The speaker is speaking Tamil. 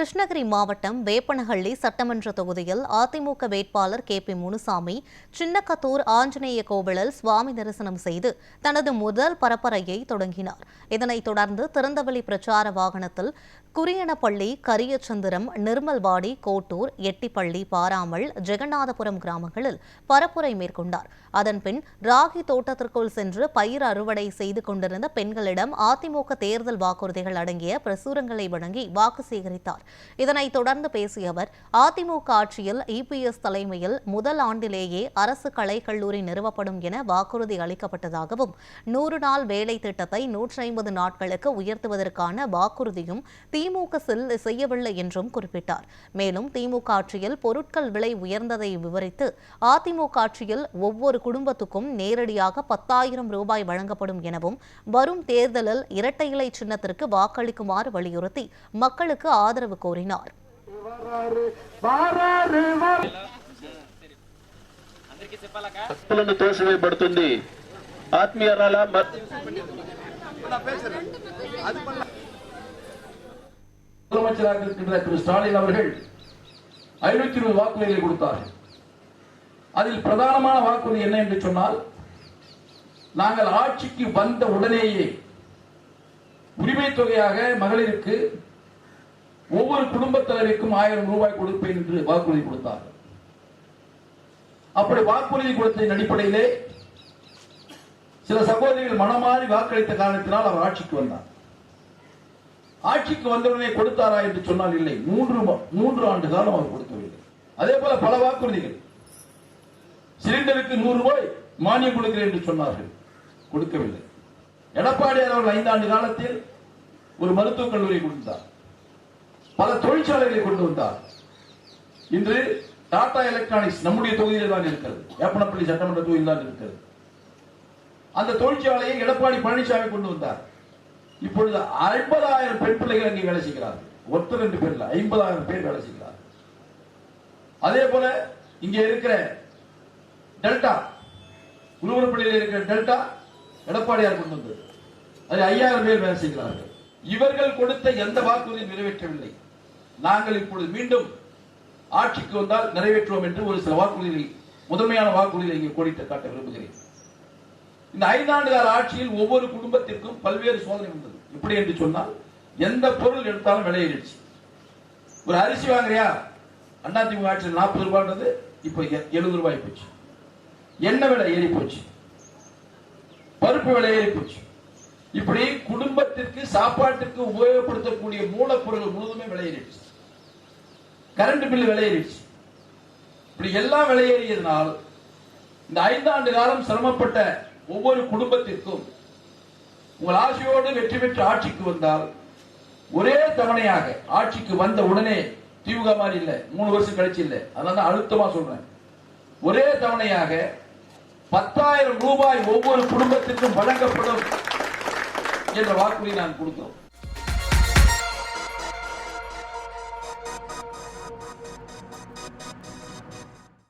கிருஷ்ணகிரி மாவட்டம் வேப்பனஹள்ளி சட்டமன்ற தொகுதியில் அதிமுக வேட்பாளர் KP முனுசாமி சின்னக்கத்தூர் ஆஞ்சநேய கோவிலில் சுவாமி தரிசனம் செய்து தனது முதல் பரப்புரையை தொடங்கினார். இதனைத் தொடர்ந்து திறந்தவெளி பிரச்சார வாகனத்தில் குறியனப்பள்ளி, கரியச்சந்திரம், நிர்மல்வாடி, கோட்டூர், எட்டிப்பள்ளி, பாராமல், ஜெகநாதபுரம் கிராமங்களில் பரப்புரை மேற்கொண்டார். அதன்பின் ராகி தோட்டத்திற்குள் சென்று பயிர் அறுவடை செய்து கொண்டிருந்த பெண்களிடம் அதிமுக தேர்தல் வாக்குறுதிகள் அடங்கிய பிரசுரங்களை வழங்கி வாக்கு சேகரித்தார். இதனைத் தொடர்ந்து பேசிய அவர், அதிமுக ஆட்சியில் EPS தலைமையில் முதல் ஆண்டிலேயே அரசு கலை கல்லூரி நிறுவப்படும் என வாக்குறுதி அளிக்கப்பட்டதாகவும் 100 நாள் வேலை திட்டத்தை 150 நாட்களுக்கு உயர்த்துவதற்கான வாக்குறுதியும் திமுக செய்யவில்லை என்றும் குறிப்பிட்டார். மேலும் திமுக ஆட்சியில் பொருட்கள் விலை உயர்ந்ததை விவரித்து அதிமுக ஆட்சியில் ஒவ்வொரு குடும்பத்துக்கும் நேரடியாக 10,000 ரூபாய் வழங்கப்படும் எனவும் வரும் தேர்தலில் இரட்டை இலை சின்னத்திற்கு வாக்களிக்குமாறு வலியுறுத்தி மக்களுக்கு ஆதரவு கோரினார். முதலமைச்சராக இருக்கின்ற திரு ஸ்டாலின் அவர்கள் 520 வாக்குறுதிகளை கொடுத்தார்கள். அதில் பிரதானமான வாக்குறுதி என்ன என்று சொன்னால், நாங்கள் ஆட்சிக்கு வந்த உடனேயே உரிமை தொகையாக மகளிருக்கு ஒவ்வொரு குடும்ப தலைவருக்கும் 1000 ரூபாய் கொடுப்பேன் என்று வாக்குறுதி கொடுத்தார்கள். அப்படி வாக்குறுதி கொடுத்ததின் அடிப்படையிலே சில சகோதரிகள் மனமாறி வாக்களித்த காரணத்தினால் அவர் ஆட்சிக்கு வந்தார். ஆட்சிக்கு வந்தவுடனே கொடுத்தாரா என்று சொன்னால் இல்லை, 3 ஆண்டு காலம் அவர் கொடுக்கவில்லை. அதே போல பல வாக்குறுதிகள், சிலிண்டருக்கு 100 ரூபாய் மானியம் கொடுக்கிறேன் என்று சொன்னார்கள், கொடுக்கவில்லை. எடப்பாடியார் அவர்கள் 5 ஆண்டு காலத்தில் ஒரு மருத்துவக் கல்லூரி கொடுத்தார், பல தொழிற்சாலைகளை கொண்டு வந்தார். இன்று டாடா எலக்ட்ரானிக்ஸ் நம்முடைய தொகுதியில் தான் இருக்கிறது, வேப்பனப்பள்ளி சட்டமன்ற தொகுதியில் தான் இருக்கிறது. அந்த தொழிற்சாலையை எடப்பாடி பழனிசாமி கொண்டு வந்தார். இப்பொழுது 50,000 பெண் பிள்ளைகள் அங்கே வேலை செய்கிறார்கள். ஒருத்தர் 2 பேர் இல்ல, 50,000 பேர் வேலை செய்கிறார்கள். அதே போல இங்கே இருக்கிற டெல்டா, உருவப்பள்ளியில் இருக்கிற டெல்டா எடப்பாடியார் கொண்டு வந்தது. அதில் 5,000 பேர் வேலை செய்கிறார்கள். இவர்கள் கொடுத்த எந்த வாக்குறுதியும் நிறைவேற்றவில்லை. நாங்கள் இப்பொழுது மீண்டும் ஆட்சிக்கு வந்தால் நிறைவேற்றுவோம் என்று ஒரு சில வாக்குறுதிகளை, முதன்மையான வாக்குறுதிகளை இங்கே கோடிட்டு காட்ட விரும்புகிறேன். இந்த 5 ஆண்டு கால ஆட்சியில் ஒவ்வொரு குடும்பத்திற்கும் பல்வேறு சோதனை வந்தது. எப்படி என்று சொன்னால், எந்த பொருள் எடுத்தாலும் விலை ஏறிடுச்சு. ஒரு அரிசி வாங்குறியா, அதிமுக ஆட்சியில் 40 ரூபாய், இப்ப 70 ரூபாய் போச்சு. எண்ணெய் விலை ஏறி போச்சு, பருப்பு விலை ஏறி போச்சு. இப்படி குடும்பத்திற்கு சாப்பாட்டிற்கு உபயோகப்படுத்தக்கூடிய மூலப்பொருள் முழுவதுமே விலை ஏறிடுச்சு. கரண்ட் பில் விலை ஏறிடுச்சு. இப்படி எல்லாம் விலை ஏறியதனால் இந்த 5 ஆண்டு காலம் சிரமப்பட்ட ஒவ்வொரு குடும்பத்திற்கும் உங்கள் ஆசையோடு வெற்றி பெற்று ஆட்சிக்கு வந்தால் ஒரே தவணையாக, ஆட்சிக்கு வந்த உடனே திமுக மாதிரி இல்ல, 3 வருஷம் கழிச்சு இல்ல, அதனால அழுத்தமா சொல்றேன், ஒரே தவணையாக 10,000 ரூபாய் ஒவ்வொரு குடும்பத்திற்கும் வழங்கப்படும் என்ற வாக்குறுதி நான் கொடுக்கிறோம்.